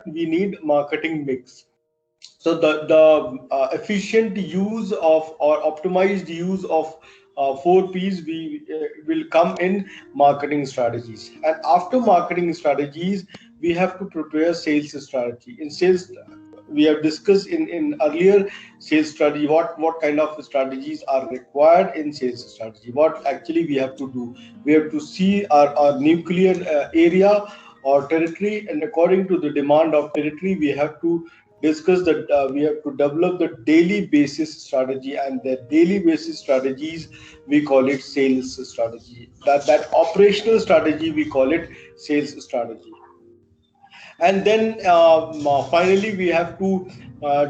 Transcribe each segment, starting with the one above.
we need marketing mix. So the efficient use of or optimized use of 4 P's we will come in marketing strategies. And after marketing strategies, we have to prepare sales strategy. In sales, we have discussed in earlier sales strategy what kind of strategies are required in sales strategy. What actually we have to do, we have to see our nuclear area or territory, and according to the demand of territory, we have to discuss that we have to develop the daily basis strategy, and the daily basis strategies we call it sales strategy. That operational strategy we call it sales strategy. And then finally we have to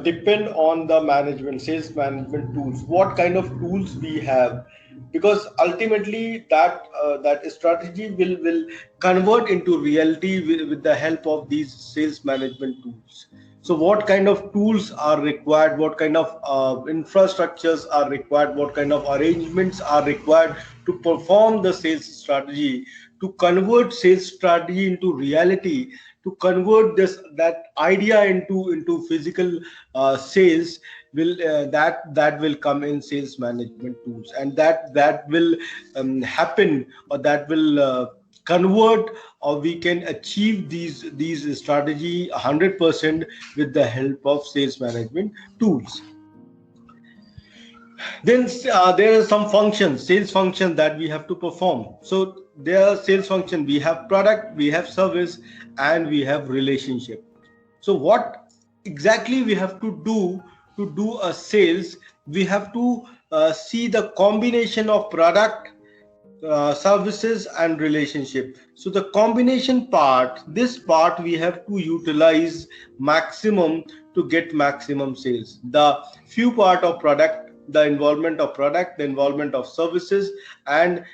depend on the management, sales management tools, what kind of tools we have, because ultimately that strategy will convert into reality with the help of these sales management tools. So what kind of tools are required, what kind of infrastructures are required, what kind of arrangements are required to perform the sales strategy, to convert sales strategy into reality, to convert this that idea into physical sales, will that will come in sales management tools, and that will happen, or that will convert, or we can achieve these strategy 100% with the help of sales management tools. Then there are some functions, sales functions that we have to perform. So there are sales function, we have product, we have service, and we have relationship. So what exactly we have to do a sales, we have to see the combination of product, services, and relationship. So the combination part, this part we have to utilize maximum to get maximum sales. The few part of product, the involvement of product, the involvement of services, and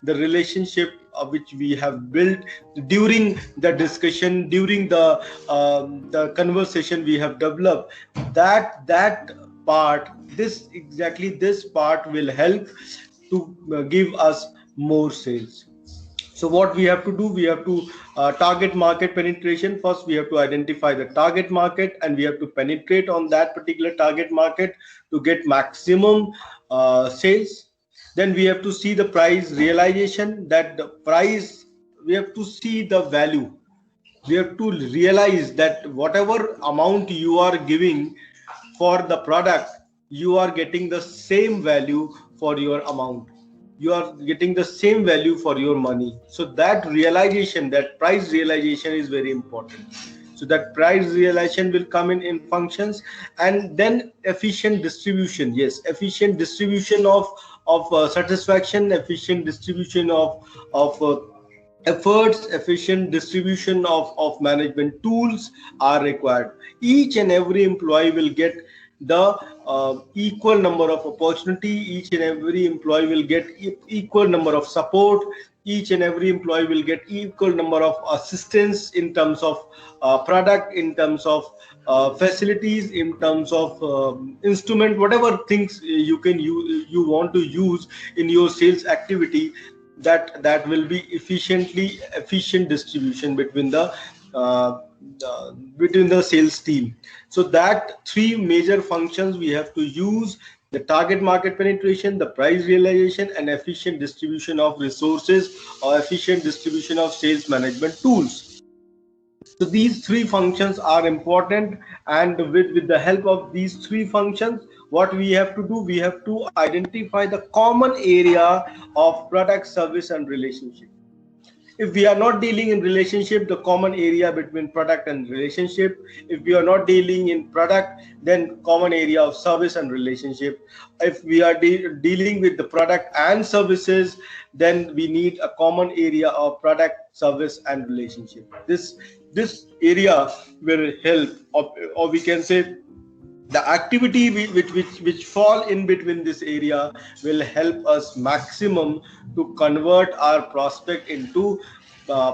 the relationship which we have built during the discussion, during the conversation we have developed, that part, this part will help to give us more sales. So what we have to do, we have to target market penetration. First we have to identify the target market, and we have to penetrate on that particular target market to get maximum sales. Then we have to see the price realization, that the price, we have to see the value, we have to realize that whatever amount you are giving for the product, you are getting the same value for your amount, you are getting the same value for your money. So that realization, that price realization is very important. So that price realization will come in functions. And then efficient distribution, yes, efficient distribution of satisfaction, efficient distribution of efforts, efficient distribution of management tools are required. Each and every employee will get the equal number of opportunity, each and every employee will get equal number of support, each and every employee will get equal number of assistance in terms of product, in terms of facilities, in terms of instrument, whatever things you want to use in your sales activity, that will be efficient distribution between the sales team. So that three major functions we have to use: the target market penetration, the price realization, and efficient distribution of resources, or efficient distribution of sales management tools. So these three functions are important, and with the help of these three functions, what we have to do, we have to identify the common area of product, service, and relationship. If we are not dealing in relationship, the common area between product and relationship. If we are not dealing in product, then common area of service and relationship. If we are dealing with the product and services, then we need a common area of product, service, and relationship. This area will help, or we can say the activity which fall in between this area will help us maximum to convert our prospect into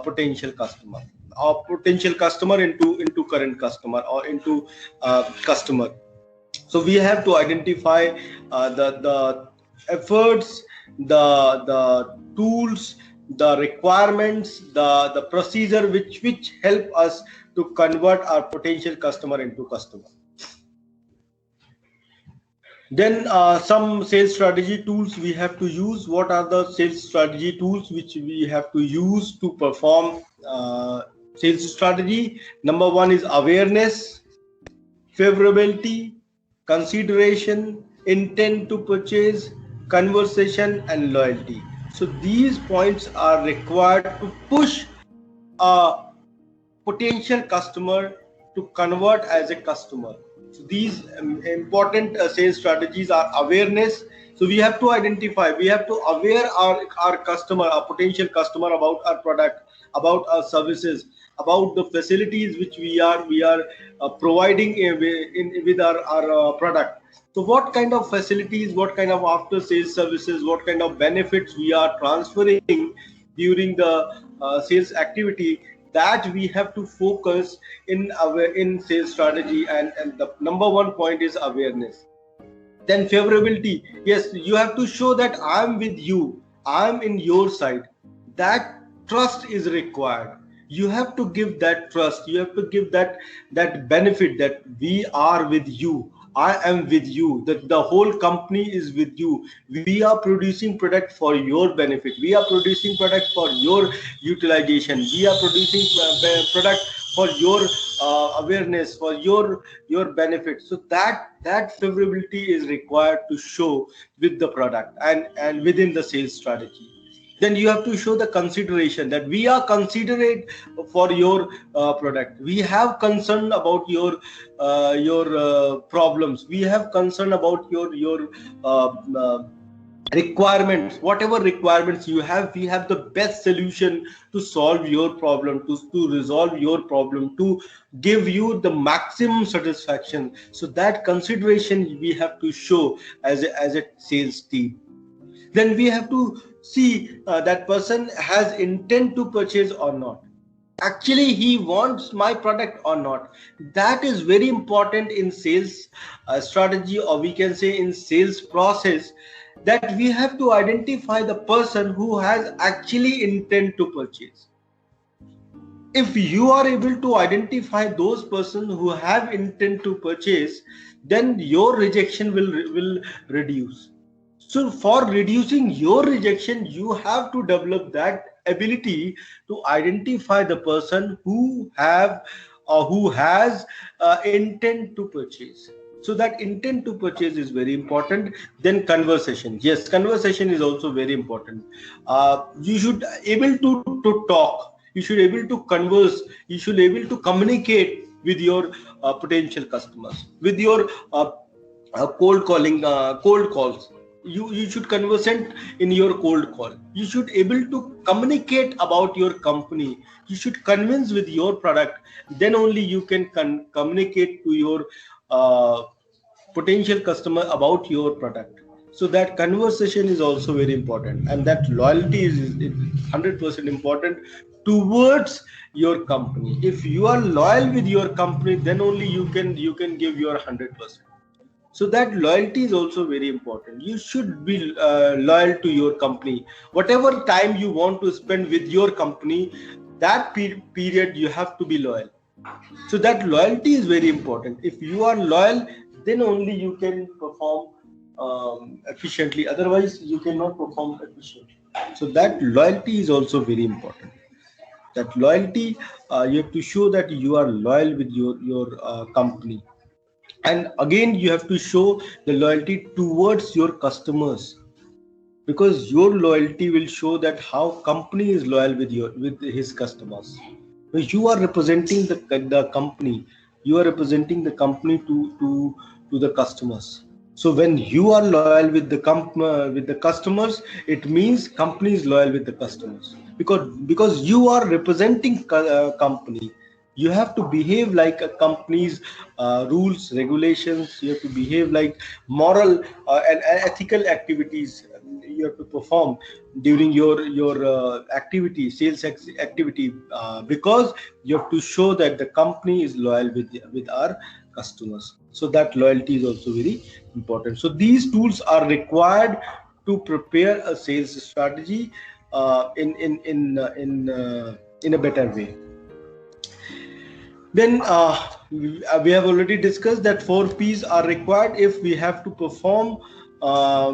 potential customer, or potential customer into current customer, or into customer. So we have to identify the efforts, the tools, the requirements, the procedure which help us to convert our potential customer into customer. Then some sales strategy tools we have to use. What are the sales strategy tools which we have to use to perform sales strategy? Number one is awareness, favorability, consideration, intent to purchase, conversation, and loyalty. So these points are required to push a potential customer to convert as a customer. So these important sales strategies are awareness. So we have to identify, we have to aware our customer, our potential customer, about our product, about our services, about the facilities which we are providing with our product. So what kind of facilities, what kind of after sales services, what kind of benefits we are transferring during the sales activity, that we have to focus in sales strategy, and the number one point is awareness. Then favorability. Yes, you have to show that I'm with you, I'm in your side. That trust is required. You have to give that trust, you have to give that benefit, that we are with you, I am with you, that the whole company is with you. We are producing product for your benefit. We are producing product for your utilization. We are producing product for your awareness, for your benefit. So that favorability is required to show with the product and within the sales strategy. Then you have to show the consideration, that we are considerate for your product. We have concern about your problems. We have concern about your requirements. Whatever requirements you have, we have the best solution to solve your problem, to resolve your problem, to give you the maximum satisfaction. So that consideration we have to show as a sales team. Then we have to see that person has intent to purchase or not. Actually, he wants my product or not. That is very important in sales strategy, or we can say in sales process, that we have to identify the person who has actually intent to purchase. If you are able to identify those persons who have intent to purchase, then your rejection will reduce. So for reducing your rejection, you have to develop that ability to identify the person who has intent to purchase. So that intent to purchase is very important. Then conversation. Yes, conversation is also very important. You should able to talk. You should able to converse. You should able to communicate with your potential customers, with your cold calls. You should conversate in your cold call. You should able to communicate about your company. You should convince with your product. Then only you can communicate to your potential customer about your product. So that conversation is also very important, and that loyalty is 100% important towards your company. If you are loyal with your company, then only you can give your 100%. So that loyalty is also very important. You should be loyal to your company. Whatever time you want to spend with your company, that period you have to be loyal. So that loyalty is very important. If you are loyal, then only you can perform efficiently. Otherwise, you cannot perform efficiently. So that loyalty is also very important. That loyalty, you have to show that you are loyal with your company. And again, you have to show the loyalty towards your customers, because your loyalty will show that how company is loyal with his customers. You are representing the company. You are representing the company to the customers. So when you are loyal with the customers, it means company is loyal with the customers, because you are representing company. You have to behave like a company's rules, regulations. You have to behave like moral and ethical activities you have to perform during your activity, sales activity, because you have to show that the company is loyal with our customers. So that loyalty is also very important. So these tools are required to prepare a sales strategy in a better way. Then we have already discussed that 4 P's are required if we have to perform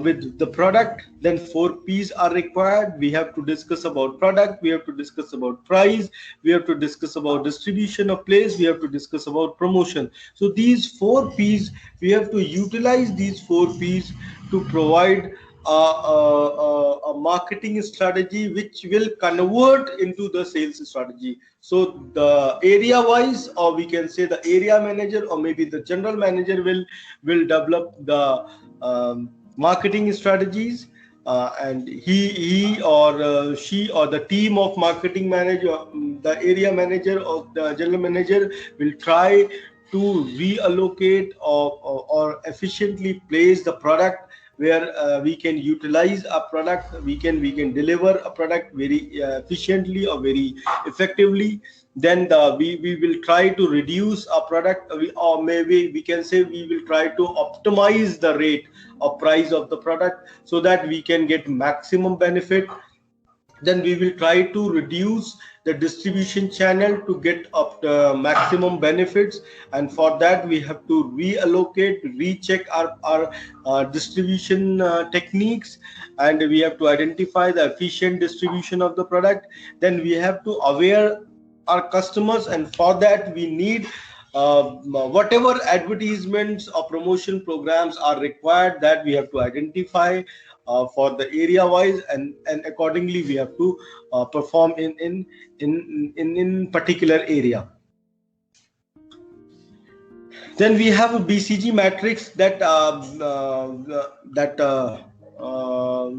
with the product. Then 4 P's are required. We have to discuss about product, we have to discuss about price, we have to discuss about distribution of place, we have to discuss about promotion. So these 4 P's, we have to utilize these 4 P's to provide a marketing strategy which will convert into the sales strategy. So the area wise, or we can say the area manager, or maybe the general manager will develop the marketing strategies, and he or she or the team of marketing manager, the area manager or the general manager will try to reallocate or efficiently place the product where we can utilize a product, we can deliver a product very efficiently or very effectively. Then we will try to reduce our product, or maybe we can say we will try to optimize the rate or price of the product so that we can get maximum benefit. Then we will try to reduce the distribution channel to get up the maximum benefits, and for that we have to reallocate, recheck our distribution techniques, and we have to identify the efficient distribution of the product. Then we have to aware our customers, and for that we need whatever advertisements or promotion programs are required, that we have to identify for the area wise, and accordingly we have to perform in particular area. Then we have a BCG matrix that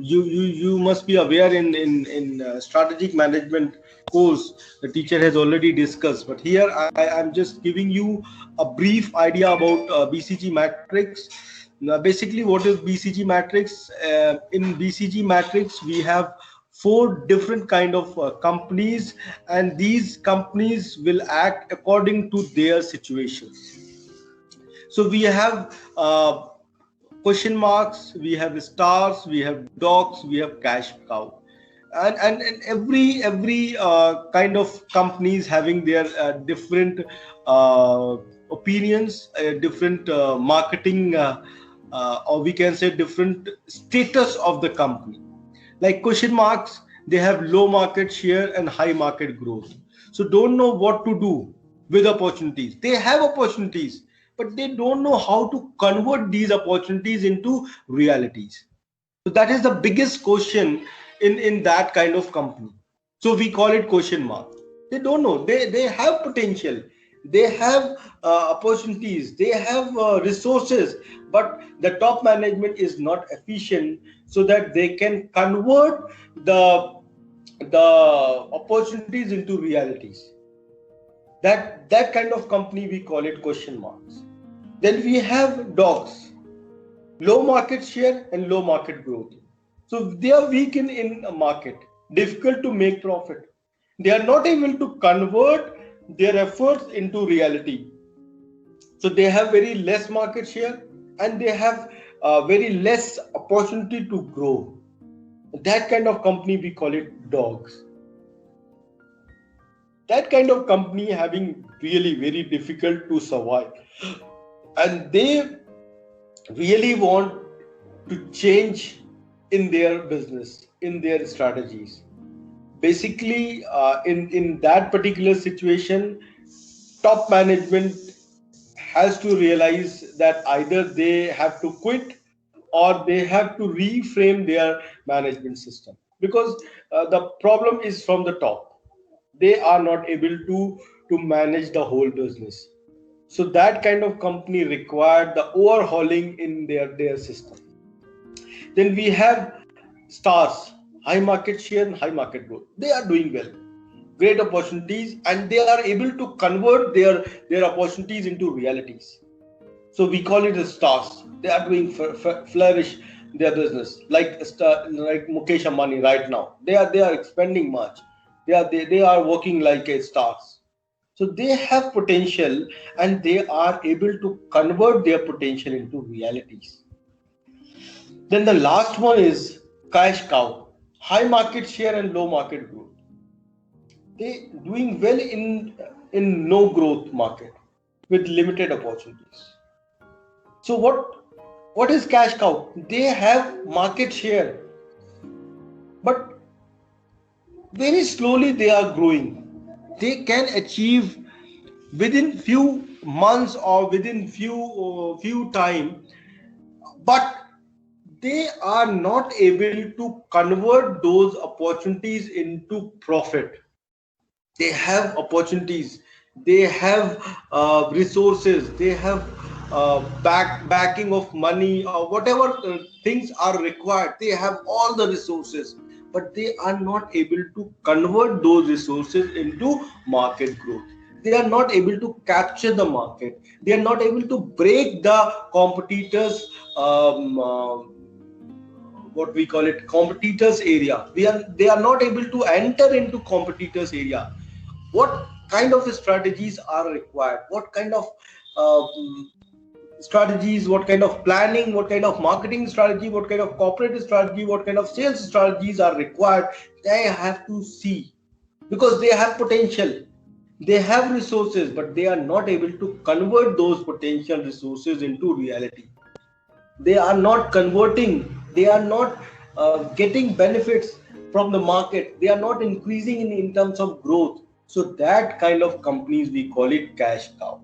you must be aware in strategic management course. The teacher has already discussed, but here I am just giving you a brief idea about BCG matrix. Now, basically, what is BCG matrix? In BCG matrix, we have 4 different kind of companies, and these companies will act according to their situations. So we have question marks, we have stars, we have dogs, we have cash cow, and every kind of companies having their different opinions, different marketing, or we can say different status of the company. Like question marks, they have low market share and high market growth, so don't know what to do with opportunities. They have opportunities, but they don't know how to convert these opportunities into realities. So that is the biggest question in that kind of company. So we call it question mark. They don't know. They have potential, they have opportunities, they have resources, but the top management is not efficient so that they can convert the opportunities into realities. That kind of company, we call it question marks. Then we have dogs, low market share and low market growth. So they are weak in a market, difficult to make profit. They are not able to convert their efforts into reality. So they have very less market share and they have very less opportunity to grow. That kind of company, we call it dogs. That kind of company having really very difficult to survive, and they really want to change in their business, in their strategies. Basically, in that particular situation, top management has to realize that either they have to quit or they have to reframe their management system, because the problem is from the top. They are not able to manage the whole business. So that kind of company required the overhauling in their system. Then we have stars, high market share and high market growth. They are doing well, great opportunities, and they are able to convert their opportunities into realities. So we call it the stars. They are doing flourish their business, like Mukesh Ambani right now. They are expanding much. They are working like a stars. So they have potential and they are able to convert their potential into realities. Then the last one is cash cow, high market share and low market growth. They doing well in no growth market with limited opportunities. So what is cash cow? They have market share, but very slowly they are growing. They can achieve within few months or within few time, but they are not able to convert those opportunities into profit. They have opportunities, they have resources, they have backing of money or whatever things are required. They have all the resources, but they are not able to convert those resources into market growth. They are not able to capture the market. They are not able to break the competitors, what we call it, competitors area. They are not able to enter into competitors area. What kind of strategies are required? What kind of strategies, what kind of planning, what kind of marketing strategy, what kind of corporate strategy, what kind of sales strategies are required? They have to see, because they have potential, they have resources, but they are not able to convert those potential resources into reality. They are not converting, they are not getting benefits from the market, they are not increasing in terms of growth. So that kind of companies, we call it cash cow.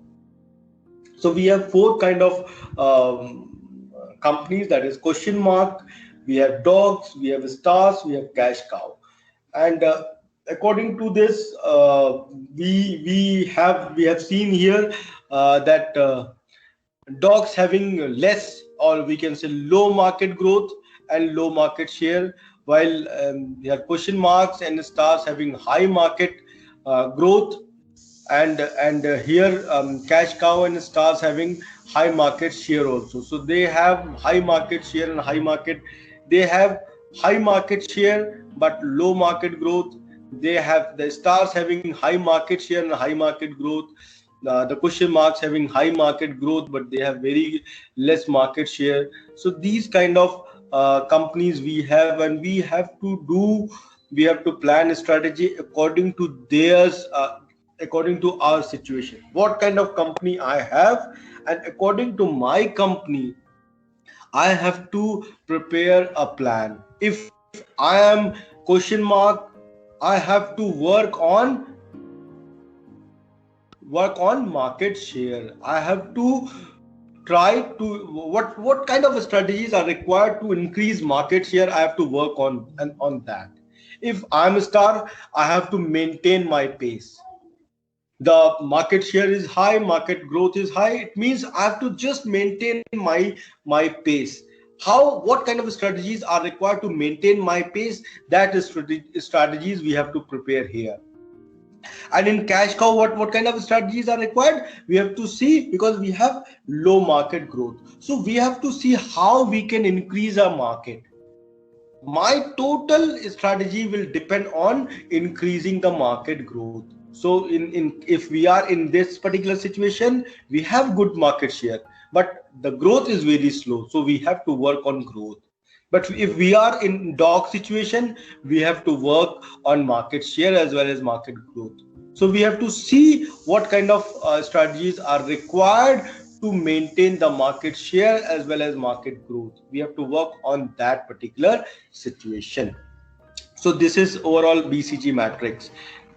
So we have four kind of companies, that is question mark, we have dogs, we have stars, we have cash cow. And according to this, we have seen here that dogs having less, or we can say low market growth and low market share, while we have question marks and stars having high market growth, and here cash cow and stars having high market share also. So they have high market share and high market, they have high market share but low market growth. They have the stars having high market share and high market growth, the question marks having high market growth but they have very less market share. So these kind of companies we have, and we have to plan a strategy according to theirs, according to our situation, what kind of company I have, and according to my company I have to prepare a plan. If I am question mark, I have to work on market share. I have to try to, what kind of strategies are required to increase market share, I have to work on, and on that. If I'm a star, I have to maintain my pace. The market share is high, market growth is high, it means I have to just maintain my pace. How, what kind of strategies are required to maintain my pace? That is strategies we have to prepare here. And in cash cow, what kind of strategies are required? We have to see, because we have low market growth, so we have to see how we can increase our market. My total strategy will depend on increasing the market growth. So in if we are in this particular situation, we have good market share but the growth is very slow, so we have to work on growth. But if we are in dog situation, we have to work on market share as well as market growth. So we have to see what kind of strategies are required to maintain the market share as well as market growth. We have to work on that particular situation. So this is overall BCG matrix.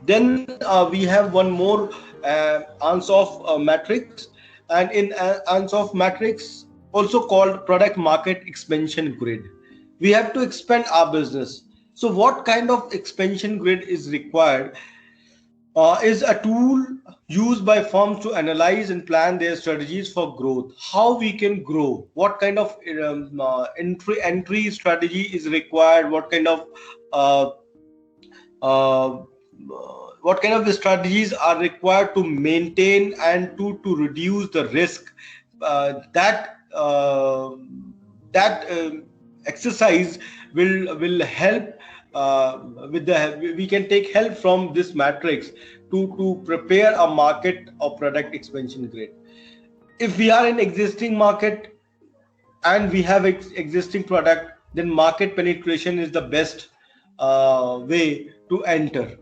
Then we have one more Ansoff matrix, and in Ansoff matrix, also called product market expansion grid. We have to expand our business. So what kind of expansion grid is required? Is a tool used by firms to analyze and plan their strategies for growth. How we can grow, what kind of entry strategy is required, what kind of strategies are required to maintain and to reduce the risk. That exercise will help we can take help from this matrix to prepare a market or product expansion grid. If we are in existing market and we have existing product, then market penetration is the best way to enter.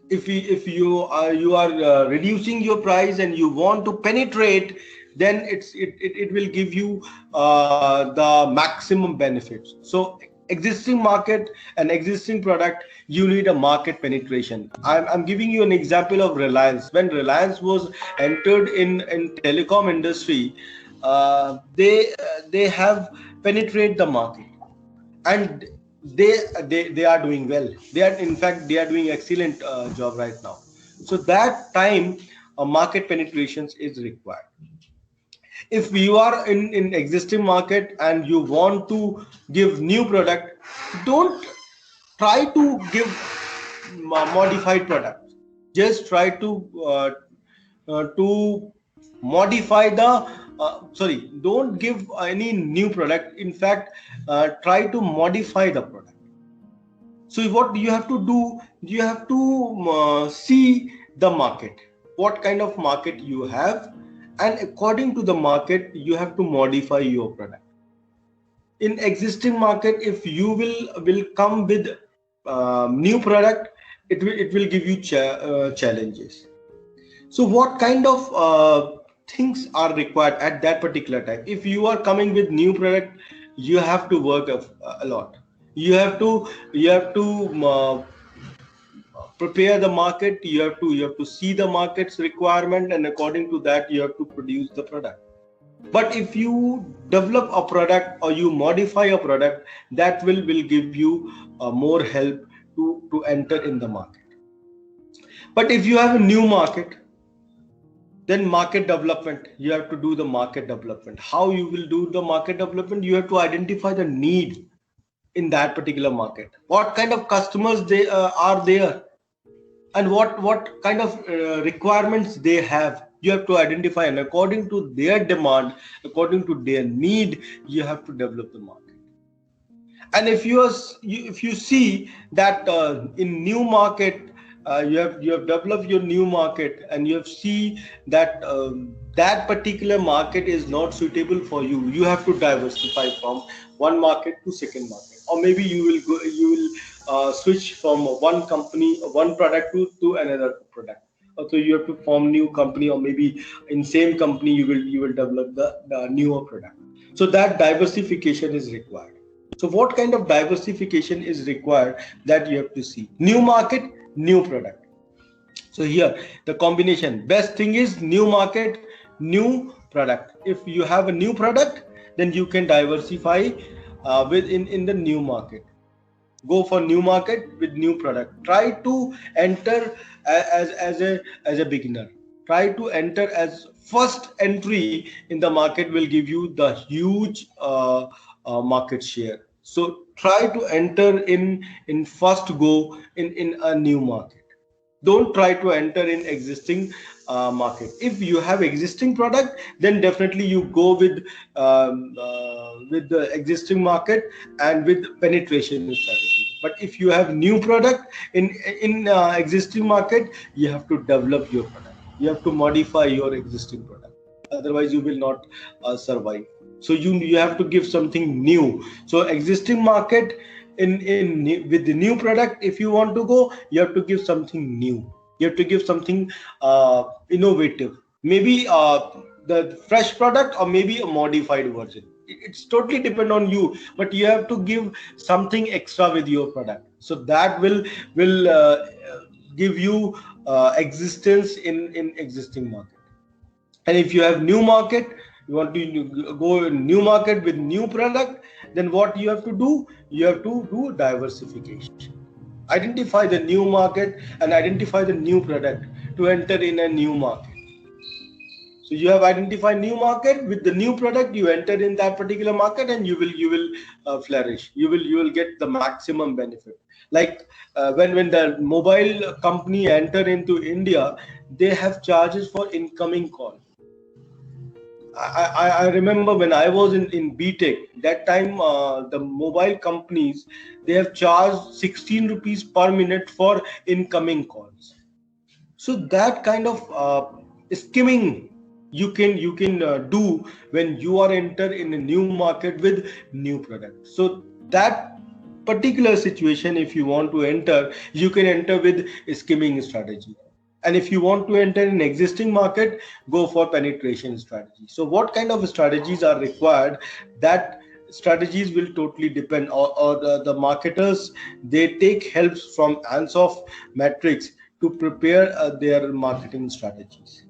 if you are reducing your price and you want to penetrate, then it will give you the maximum benefits. So existing market and existing product, you need a market penetration. I'm giving you an example of Reliance. When Reliance was entered in telecom industry, they have penetrate the market, and they are doing well. They are, in fact, they are doing excellent job right now. So that time market penetrations is required. If you are in existing market and you want to give new product, don't try to give modified product. Just try to modify the sorry, don't give any new product. In fact, try to modify the product. So what you have to do, you have to see the market, what kind of market you have, and according to the market you have to modify your product. In existing market, if you will come with new product, it will give you challenges. So what kind of things are required at that particular time? If you are coming with new product, you have to work a lot. You have to prepare the market. You have to see the market's requirement, and according to that you have to produce the product. But if you develop a product or you modify a product, that will give you more help to enter in the market. But if you have a new market, then market development, you have to do the market development. How you will do the market development? You have to identify the need in that particular market. What kind of customers they are there, and what kind of requirements they have. You have to identify, and according to their demand, according to their need, you have to develop the market. And if you see that in new market, you have developed your new market, and you have see that that particular market is not suitable for you, you have to diversify from one market to second market. Or maybe you will switch from one company, one product to another product. So you have to form new company, or maybe in same company you will develop the newer product. So that diversification is required. So what kind of diversification is required, that you have to see? New market, new product. So here the combination, best thing is new market, new product. If you have a new product, then you can diversify in the new market. Go for new market with new product. Try to enter as a beginner. Try to enter as first entry in the market will give you the huge market share. So try to enter in first go in a new market. Don't try to enter in existing market. If you have existing product, then definitely you go with the existing market and with penetration strategy. But if you have new product in existing market, you have to develop your product. You have to modify your existing product. Otherwise you will not survive. So you have to give something new. So existing market, in with the new product, if you want to go, you have to give something new. You have to give something innovative. Maybe the fresh product, or maybe a modified version. It's totally depend on you, but you have to give something extra with your product. So that will give you existence in existing market. And if you have new market, you want to go in new market with new product, then what you have to do? You have to do diversification. Identify the new market and identify the new product to enter in a new market. So you have identified new market with the new product, you enter in that particular market, and you will flourish. You will get the maximum benefit. Like when the mobile company enter into India, they have charges for incoming call. I remember when I was in BTech, that time the mobile companies, they have charged 16 rupees per minute for incoming calls. So that kind of skimming you can do when you are enter in a new market with new product. So that particular situation, if you want to enter, you can enter with skimming strategy. And if you want to enter an existing market, go for penetration strategy. So what kind of strategies are required? That strategies will totally depend, or the marketers, they take helps from Ansoff metrics to prepare their marketing strategies.